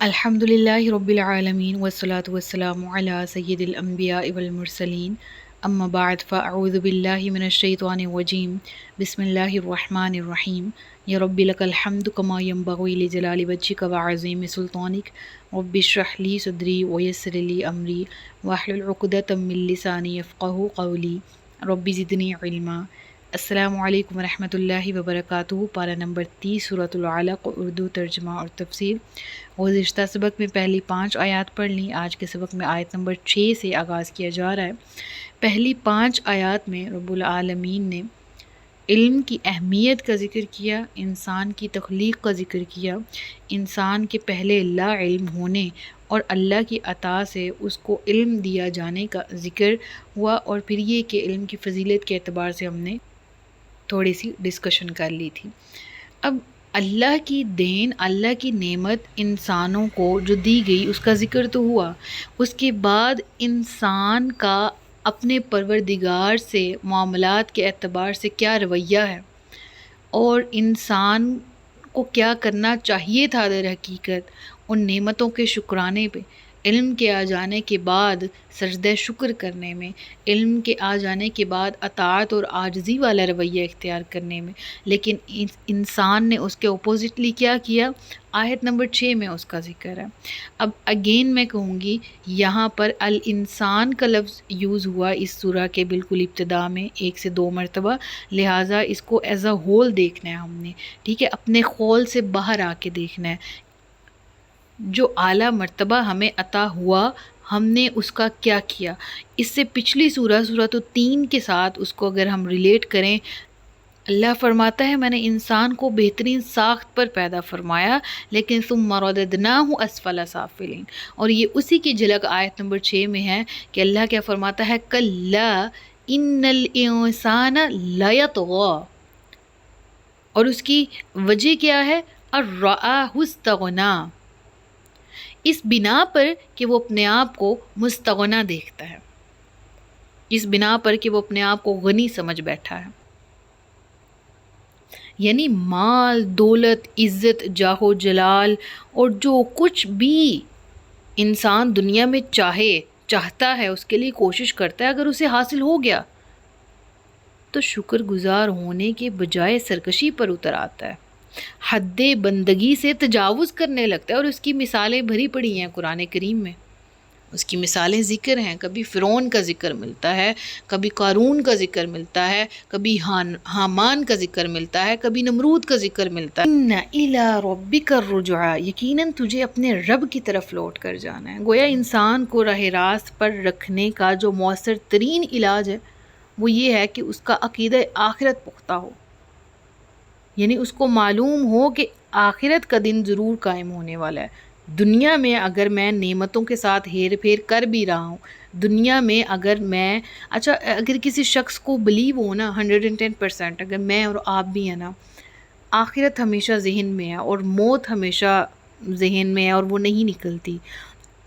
الحمدللہ رب العالمین والصلاة والسلام علی سید الانبیاء والمرسلین اما بعد فاعوذ باللہ من الشیطان الرجیم بسم اللہ الرحمن الرحیم یا رب لک الحمد کما ینبغی لجلال وجہک وعظیم سلطانک رب اشرح لی صدری ویسر لی امری واحلل عقدۃ من لسانی یفقہوا قولی رب زدنی علما۔ السلام علیکم ورحمۃ اللہ وبرکاتہ۔ پارہ نمبر 30 سورۃ العلق، اردو ترجمہ اور تفسیر۔ گزشتہ سبق میں پہلی 5 آیات پڑھ لیں، آج کے سبق میں آیت نمبر 6 سے آغاز کیا جا رہا ہے۔ پہلی 5 آیات میں رب العالمین نے علم کی اہمیت کا ذکر کیا، انسان کی تخلیق کا ذکر کیا، انسان کے پہلے لا علم ہونے اور اللہ کی عطا سے اس کو علم دیا جانے کا ذکر ہوا، اور پھر یہ کہ علم کی فضیلت کے اعتبار سے ہم نے تھوڑی سی ڈسکشن کر لی تھی۔ اب اللہ کی دین، اللہ کی نعمت انسانوں کو جو دی گئی اس کا ذکر تو ہوا، اس کے بعد انسان کا اپنے پروردگار سے معاملات کے اعتبار سے کیا رویہ ہے اور انسان کو کیا کرنا چاہیے تھا در حقیقت ان نعمتوں کے شکرانے پہ، علم کے آ جانے کے بعد سجدہ شکر کرنے میں، علم کے آ جانے کے بعد اطاعت اور عاجزی والا رویہ اختیار کرنے میں، لیکن انسان نے اس کے اپوزٹلی کیا کیا؟ آیت نمبر 6 میں اس کا ذکر ہے۔ اب اگین میں کہوں گی، یہاں پر الانسان کا لفظ یوز ہوا اس سورہ کے بالکل ابتدا میں 1 سے 2 مرتبہ، لہٰذا اس کو ایز اے ہول دیکھنا ہے ہم نے، ٹھیک ہے، اپنے خول سے باہر آ کے دیکھنا ہے۔ جو اعلیٰ مرتبہ ہمیں عطا ہوا ہم نے اس کا کیا کیا۔ اس سے پچھلی سورۃ 3 کے ساتھ اس کو اگر ہم ریلیٹ کریں، اللہ فرماتا ہے میں نے انسان کو بہترین ساخت پر پیدا فرمایا، لیکن ثم رددناہ اسفل سافلین، اور یہ اسی کی جھلک آیت نمبر 6 میں ہے کہ اللہ کیا فرماتا ہے، کلا ان الانسان لیطغی، اور اس کی وجہ کیا ہے، ان رآہ استغنی، اس بنا پر کہ وہ اپنے آپ کو مستغنی دیکھتا ہے، اس بنا پر کہ وہ اپنے آپ کو غنی سمجھ بیٹھا ہے۔ یعنی مال، دولت، عزت، جاہ و جلال اور جو کچھ بھی انسان دنیا میں چاہتا ہے، اس کے لیے کوشش کرتا ہے، اگر اسے حاصل ہو گیا تو شکر گزار ہونے کے بجائے سرکشی پر اتر آتا ہے، حد بندگی سے تجاوز کرنے لگتا ہے، اور اس کی مثالیں بھری پڑی ہیں قرآن کریم میں، اس کی مثالیں ذکر ہیں، کبھی فرعون کا ذکر ملتا ہے، کبھی قارون کا ذکر ملتا ہے، کبھی حامان کا ذکر ملتا ہے، کبھی نمرود کا ذکر ملتا ہے۔ ان الی ربک الرجعی، یقیناً تجھے اپنے رب کی طرف لوٹ کر جانا ہے۔ گویا انسان کو راہ راست پر رکھنے کا جو مؤثر ترین علاج ہے وہ یہ ہے کہ اس کا عقیدہ آخرت پختہ ہو، یعنی اس کو معلوم ہو کہ آخرت کا دن ضرور قائم ہونے والا ہے۔ دنیا میں اگر میں نعمتوں کے ساتھ ہیر پھیر کر بھی رہا ہوں، دنیا میں اگر میں اگر کسی شخص کو بلیو ہو نا 110%، اگر میں اور آپ بھی ہیں نا، آخرت ہمیشہ ذہن میں ہے اور موت ہمیشہ ذہن میں ہے اور وہ نہیں نکلتی،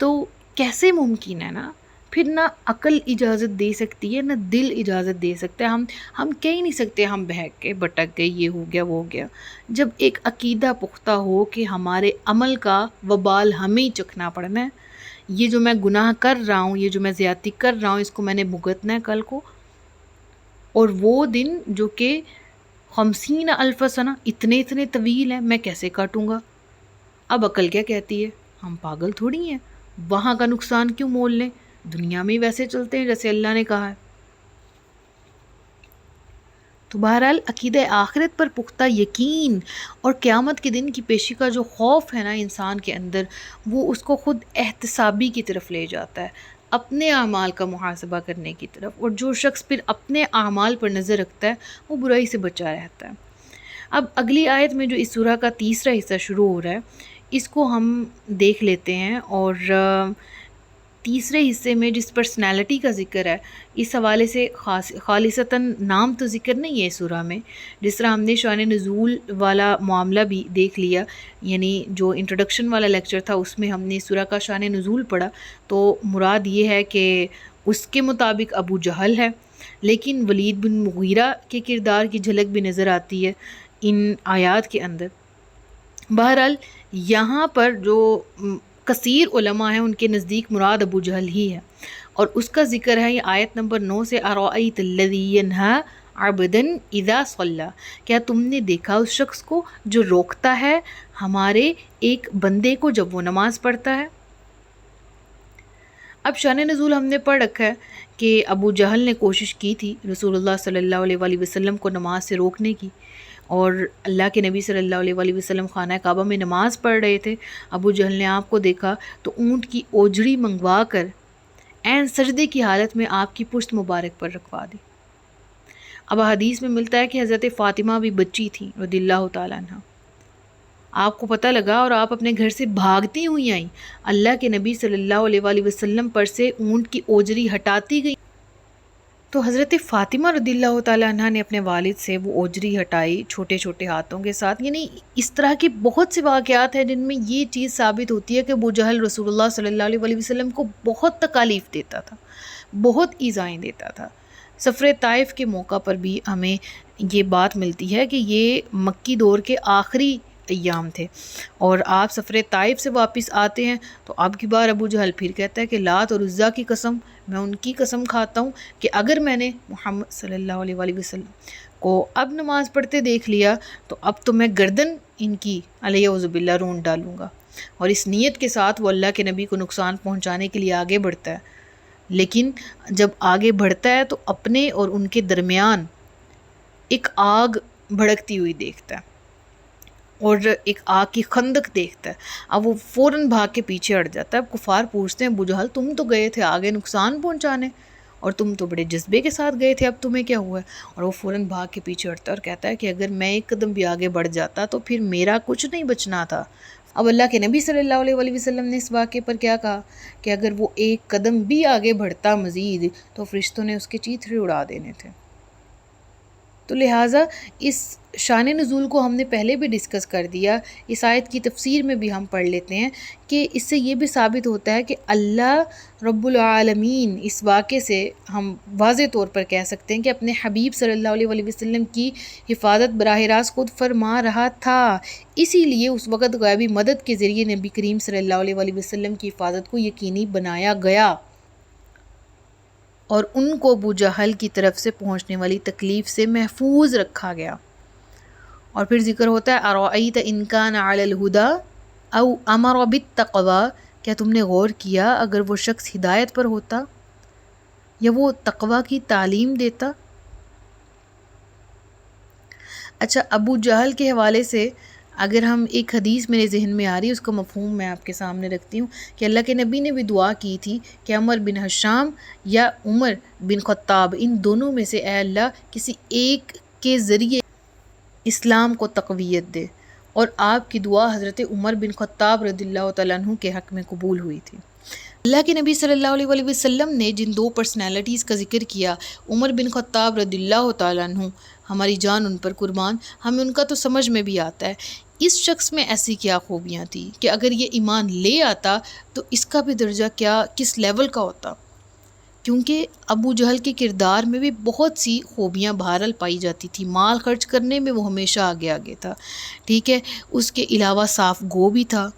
تو کیسے ممکن ہے نا، پھر نہ عقل اجازت دے سکتی ہے، نہ دل اجازت دے سکتا ہے، ہم کہہ ہی نہیں سکتے ہم بہک کے بھٹک گئے، یہ ہو گیا وہ ہو گیا۔ جب ایک عقیدہ پختہ ہو کہ ہمارے عمل کا وبال ہمیں ہی چکھنا پڑنا ہے، یہ جو میں گناہ کر رہا ہوں، یہ جو میں زیادتی کر رہا ہوں، اس کو میں نے بھگتنا ہے کل کو، اور وہ دن جو کہ 50,000 سنہ اتنے طویل ہیں، میں کیسے کاٹوں گا؟ اب عقل کیا کہتی ہے؟ ہم پاگل تھوڑی ہیں، وہاں کا نقصان کیوں مول لیں، دنیا میں ویسے چلتے ہیں جیسے اللہ نے کہا ہے۔ تو بہرحال عقیدہ آخرت پر پختہ یقین اور قیامت کے دن کی پیشی کا جو خوف ہے نا انسان کے اندر، وہ اس کو خود احتسابی کی طرف لے جاتا ہے، اپنے اعمال کا محاسبہ کرنے کی طرف، اور جو شخص پھر اپنے اعمال پر نظر رکھتا ہے وہ برائی سے بچا رہتا ہے۔ اب اگلی آیت میں جو اس سورہ کا تیسرا حصہ شروع ہو رہا ہے، اس کو ہم دیکھ لیتے ہیں، اور تیسرے حصے میں جس پرسنالٹی کا ذکر ہے، اس حوالے سے خالصتاً نام تو ذکر نہیں ہے سورہ میں، جس طرح ہم نے شان نزول والا معاملہ بھی دیکھ لیا، یعنی جو انٹروڈکشن والا لیکچر تھا اس میں ہم نے سورہ کا شان نزول پڑھا، تو مراد یہ ہے کہ اس کے مطابق ابو جہل ہے، لیکن ولید بن مغیرہ کے کردار کی جھلک بھی نظر آتی ہے ان آیات کے اندر۔ بہرحال یہاں پر جو کثیر علماء ہیں ان کے نزدیک مراد ابو جہل ہی ہے، اور اس کا ذکر ہے یہ آیت نمبر 9 سے، ارأیت الذی ینہی عبدا اذا صلی، کیا تم نے دیکھا اس شخص کو جو روکتا ہے ہمارے ایک بندے کو جب وہ نماز پڑھتا ہے۔ اب شان نزول ہم نے پڑھ رکھا ہے کہ ابو جہل نے کوشش کی تھی رسول اللہ صلی اللہ علیہ وآلہ وسلم کو نماز سے روکنے کی، اور اللہ کے نبی صلی اللہ علیہ وآلہ وسلم خانہ کعبہ میں نماز پڑھ رہے تھے۔ ابو جہل نے آپ کو دیکھا تو اونٹ کی اوجڑی منگوا کر عین سجدے کی حالت میں آپ کی پشت مبارک پر رکھوا دی۔ اب حدیث میں ملتا ہے کہ حضرت فاطمہ بھی بچی تھیں رضی اللہ تعالیٰ عنہ، آپ کو پتہ لگا اور آپ اپنے گھر سے بھاگتی ہوئی آئیں، اللہ کے نبی صلی اللہ علیہ وآلہ وسلم پر سے اونٹ کی اوجری ہٹاتی گئی تو حضرت فاطمہ رضی اللہ تعالیٰ عنہ نے اپنے والد سے وہ اوجری ہٹائی چھوٹے چھوٹے ہاتھوں کے ساتھ۔ یعنی اس طرح کے بہت سے واقعات ہیں جن میں یہ چیز ثابت ہوتی ہے کہ ابو جہل رسول اللہ صلی اللہ علیہ وآلہ وسلم کو بہت تکالیف دیتا تھا، بہت ایذائیں دیتا تھا۔ سفر طائف کے موقع پر بھی ہمیں یہ بات ملتی ہے کہ یہ مکی دور کے آخری ایام تھے اور آپ سفر طائف سے واپس آتے ہیں تو اب کی بار ابو جہل پھر کہتا ہے کہ لات اور عزا کی قسم، میں ان کی قسم کھاتا ہوں کہ اگر میں نے محمد صلی اللہ علیہ وآلہ وسلم کو اب نماز پڑھتے دیکھ لیا تو اب تو میں گردن ان کی علیہ باللہ رون ڈالوں گا، اور اس نیت کے ساتھ وہ اللہ کے نبی کو نقصان پہنچانے کے لیے آگے بڑھتا ہے۔ لیکن جب آگے بڑھتا ہے تو اپنے اور ان کے درمیان ایک آگ بھڑکتی ہوئی دیکھتا ہے اور ایک آگ کی خندق دیکھتا ہے۔ اب وہ فوراً بھاگ کے پیچھے ہٹ جاتا ہے۔ اب کفار پوچھتے ہیں ابو جہل تم تو گئے تھے آگے نقصان پہنچانے اور تم تو بڑے جذبے کے ساتھ گئے تھے، اب تمہیں کیا ہوا ہے؟ اور وہ فوراً بھاگ کے پیچھے ہٹتا ہے اور کہتا ہے کہ اگر میں ایک قدم بھی آگے بڑھ جاتا تو پھر میرا کچھ نہیں بچنا تھا۔ اب اللہ کے نبی صلی اللہ علیہ وآلہ وسلم نے اس واقعے پر کیا کہا کہ اگر وہ ایک قدم بھی آگے بڑھتا مزید تو فرشتوں نے اس کے چیتھڑے اڑا دینے تھے۔ تو لہٰذا اس شان نزول کو ہم نے پہلے بھی ڈسکس کر دیا، اس آیت کی تفسیر میں بھی ہم پڑھ لیتے ہیں کہ اس سے یہ بھی ثابت ہوتا ہے کہ اللہ رب العالمین اس واقعے سے ہم واضح طور پر کہہ سکتے ہیں کہ اپنے حبیب صلی اللہ علیہ وآلہ وسلم کی حفاظت براہ راست خود فرما رہا تھا، اسی لیے اس وقت غیبی مدد کے ذریعے نبی کریم صلی اللہ علیہ وآلہ وسلم کی حفاظت کو یقینی بنایا گیا اور ان کو ابو جہل کی طرف سے پہنچنے والی تکلیف سے محفوظ رکھا گیا۔ اور پھر ذکر ہوتا ہے ارأیت ان کان علی الہدی او امر بالتقوی، کیا تم نے غور کیا اگر وہ شخص ہدایت پر ہوتا یا وہ تقوی کی تعلیم دیتا؟ اچھا، ابو جہل کے حوالے سے اگر ہم ایک حدیث میرے ذہن میں آ رہی ہے اس کا مفہوم میں آپ کے سامنے رکھتی ہوں کہ اللہ کے نبی نے بھی دعا کی تھی کہ عمر بن حشام یا عمر بن خطاب، ان دونوں میں سے اے اللہ کسی ایک کے ذریعے اسلام کو تقویت دے، اور آپ کی دعا حضرت عمر بن خطاب رضی اللہ تعالیٰ عنہ کے حق میں قبول ہوئی تھی۔ اللہ کے نبی صلی اللہ علیہ وآلہ وسلم نے جن دو پرسنالٹیز کا ذکر کیا، عمر بن خطاب رضی اللہ تعالیٰ عنہ، ہماری جان ان پر قربان، ہمیں ان کا تو سمجھ میں بھی آتا ہے اس شخص میں ایسی کیا خوبیاں تھیں کہ اگر یہ ایمان لے آتا تو اس کا بھی درجہ کیا کس لیول کا ہوتا، کیونکہ ابو جہل کے کردار میں بھی بہت سی خوبیاں بہرحال پائی جاتی تھی۔ مال خرچ کرنے میں وہ ہمیشہ آگے آگے تھا، ٹھیک ہے، اس کے علاوہ صاف گو بھی تھا،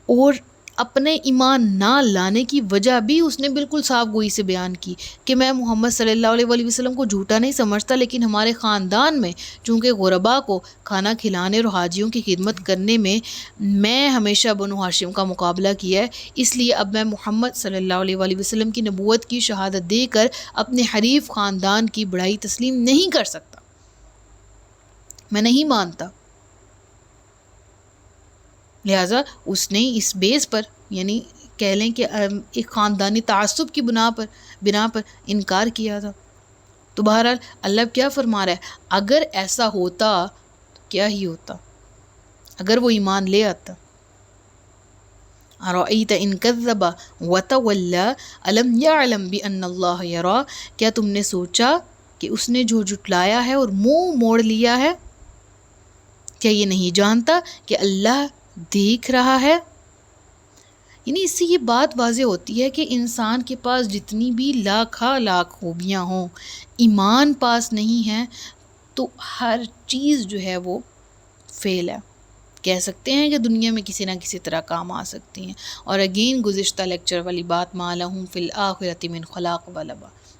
اور اپنے ایمان نہ لانے کی وجہ بھی اس نے بالکل صاف گوئی سے بیان کی کہ میں محمد صلی اللہ علیہ وآلہ وسلم کو جھوٹا نہیں سمجھتا، لیکن ہمارے خاندان میں چونکہ غربا کو کھانا کھلانے اور حاجیوں کی خدمت کرنے میں ہمیشہ بنو ہاشم کا مقابلہ کیا ہے، اس لیے اب میں محمد صلی اللہ علیہ وآلہ وسلم کی نبوت کی شہادت دے کر اپنے حریف خاندان کی بڑائی تسلیم نہیں کر سکتا، میں نہیں مانتا۔ لہٰذا اس نے اس بیس پر، یعنی کہہ لیں کہ ایک خاندانی تعصب کی بنا پر انکار کیا تھا۔ تو بہرحال اللہ کیا فرما رہا ہے، اگر ایسا ہوتا تو کیا ہی ہوتا، اگر وہ ایمان لے آتا۔ ارأیت ان کذب وتولی الم یعلم بان اللہ یری، کیا تم نے سوچا کہ اس نے جو جھٹلایا ہے اور منہ موڑ لیا ہے، کیا یہ نہیں جانتا کہ اللہ دیکھ رہا ہے؟ یعنی اس سے یہ بات واضح ہوتی ہے کہ انسان کے پاس جتنی بھی لاکھ خوبیاں ہوں، ایمان پاس نہیں ہے تو ہر چیز جو ہے وہ فیل ہے، کہہ سکتے ہیں کہ دنیا میں کسی نہ کسی طرح کام آ سکتی ہیں۔ اور اگین گزشتہ لیکچر والی بات، ما لہم فی الآخرۃ من خلاق ولا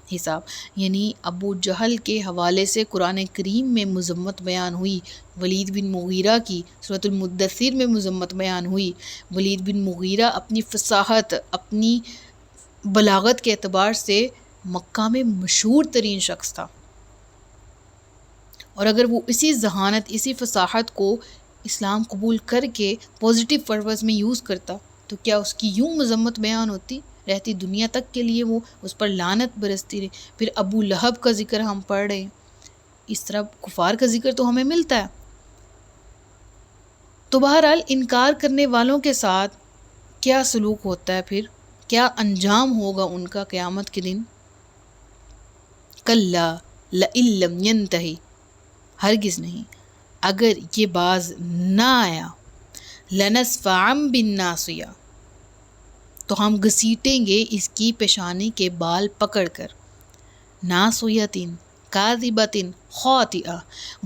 حساب، یعنی ابو جہل کے حوالے سے قرآن کریم میں مذمت بیان ہوئی، ولید بن مغیرہ کی سورۃ المدثر میں مذمت بیان ہوئی۔ ولید بن مغیرہ اپنی فصاحت، اپنی بلاغت کے اعتبار سے مکہ میں مشہور ترین شخص تھا، اور اگر وہ اسی ذہانت، اسی فصاحت کو اسلام قبول کر کے پازیٹیو پرپز میں یوز کرتا تو کیا اس کی یوں مذمت بیان ہوتی رہتی؟ دنیا تک کے لیے وہ اس پر لعنت برستی رہی۔ پھر ابو لہب کا ذکر ہم پڑھ رہے ہیں، اس طرح کفار کا ذکر تو ہمیں ملتا ہے۔ تو بہرحال انکار کرنے والوں کے ساتھ کیا سلوک ہوتا ہے، پھر کیا انجام ہوگا ان کا قیامت کے دن؟ کلا لئن لم ینتہی، ہرگز نہیں، اگر یہ باز نہ آیا، لنسفعا بالناصیہ، تو ہم گھسیٹیں گے اس کی پیشانی کے بال پکڑ کر، ناصیۃ کاذبۃ خاطئہ،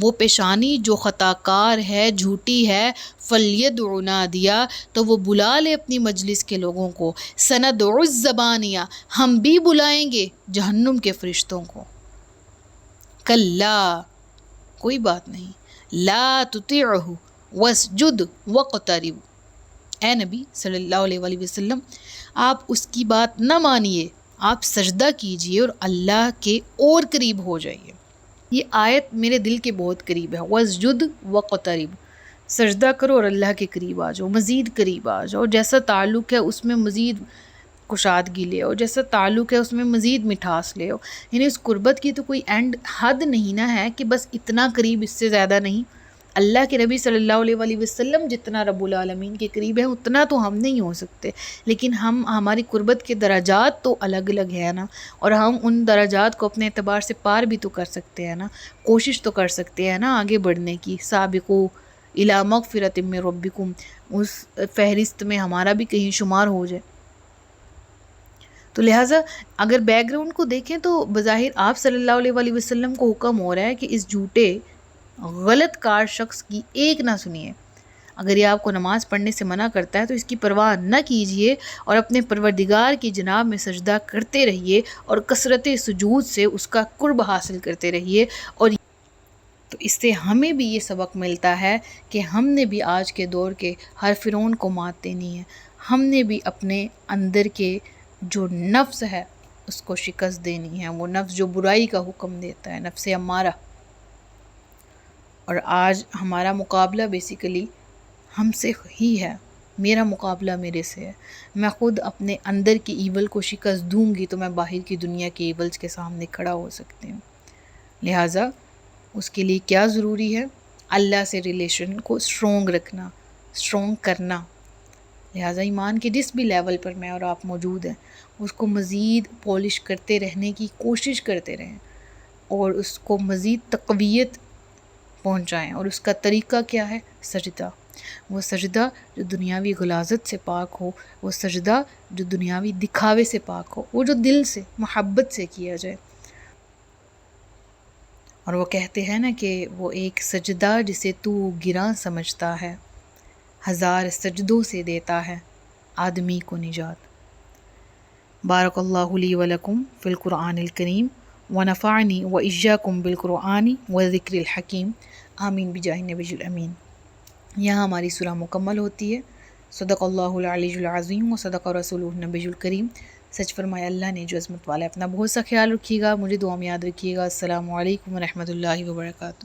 وہ پیشانی جو خطا کار ہے، جھوٹی ہے، فلیدع نادیہ، تو وہ بلا لے اپنی مجلس کے لوگوں کو، سندع الزبانیہ، ہم بھی بلائیں گے جہنم کے فرشتوں کو، کلا، کوئی بات نہیں، لا تطیعہ واسجد واقترب، اے نبی صلی اللہ علیہ وآلہ وسلم آپ اس کی بات نہ مانیے، آپ سجدہ کیجئے اور اللہ کے اور قریب ہو جائیے۔ یہ آیت میرے دل کے بہت قریب ہے، واسجد واقترب، سجدہ کرو اور اللہ کے قریب آ جاؤ، مزید قریب آ جاؤ، جیسا تعلق ہے اس میں مزید کشادگی لے آؤ، جیسا تعلق ہے اس میں مزید مٹھاس لے آؤ، یعنی اس قربت کی تو کوئی اینڈ حد نہیں نا ہے کہ بس اتنا قریب، اس سے زیادہ نہیں۔ اللہ کے نبی صلی اللہ علیہ وآلہ وسلم جتنا رب العالمین کے قریب ہے اتنا تو ہم نہیں ہو سکتے، لیکن ہماری قربت کے درجات تو الگ الگ ہیں نا، اور ہم ان درجات کو اپنے اعتبار سے پار بھی تو کر سکتے ہیں نا، کوشش تو کر سکتے ہیں نا آگے بڑھنے کی۔ سابقو الی مغفرۃ من ربکم، اس فہرست میں ہمارا بھی کہیں شمار ہو جائے۔ تو لہٰذا اگر بیک گراؤنڈ کو دیکھیں تو بظاہر آپ صلی اللہ علیہ وآلہ وسلم کو حکم ہو رہا ہے کہ اس جھوٹے غلط کار شخص کی ایک نہ سنیے، اگر یہ آپ کو نماز پڑھنے سے منع کرتا ہے تو اس کی پرواہ نہ کیجیے اور اپنے پروردگار کی جناب میں سجدہ کرتے رہیے اور کثرت سجود سے اس کا قرب حاصل کرتے رہیے۔ اور تو اس سے ہمیں بھی یہ سبق ملتا ہے کہ ہم نے بھی آج کے دور کے ہر فرعون کو مات دینی ہے، ہم نے بھی اپنے اندر کے جو نفس ہے اس کو شکست دینی ہے، وہ نفس جو برائی کا حکم دیتا ہے، نفس امارہ۔ اور آج ہمارا مقابلہ بیسیکلی ہم سے ہی ہے، میرا مقابلہ میرے سے ہے، میں خود اپنے اندر کی ایول کو شکست دوں گی تو میں باہر کی دنیا کے ایولز کے سامنے کھڑا ہو سکتی ہوں۔ لہٰذا اس کے لیے کیا ضروری ہے؟ اللہ سے ریلیشن کو اسٹرونگ رکھنا، اسٹرونگ کرنا۔ لہٰذا ایمان کے جس بھی لیول پر میں اور آپ موجود ہیں اس کو مزید پالش کرتے رہنے کی کوشش کرتے رہیں اور اس کو مزید تقویت پہنچائیں، اور اس کا طریقہ کیا ہے؟ سجدہ، وہ سجدہ جو دنیاوی غلاظت سے پاک ہو، وہ سجدہ جو دنیاوی دکھاوے سے پاک ہو، وہ جو دل سے محبت سے کیا جائے۔ اور وہ کہتے ہیں نا کہ وہ ایک سجدہ جسے تو گراں سمجھتا ہے، ہزار سجدوں سے دیتا ہے آدمی کو نجات۔ بارک اللہ لی ولکم فی القرآن الکریم ونفعنی وإیاکم بالقرآن والذکر الحکیم، آمین بجاہ نبی الامین۔ یہاں ہماری سورہ مکمل ہوتی ہے۔ صدق اللہ العلی العظیم و صدق رسولہ النبی الکریم۔ سچ فرمایا اللہ نے جو عظمت والا ہے۔ اپنا بہت سا خیال رکھیے گا، مجھے دعا میں یاد رکھیے گا۔ السلام علیکم ورحمۃ اللہ وبرکاتہ۔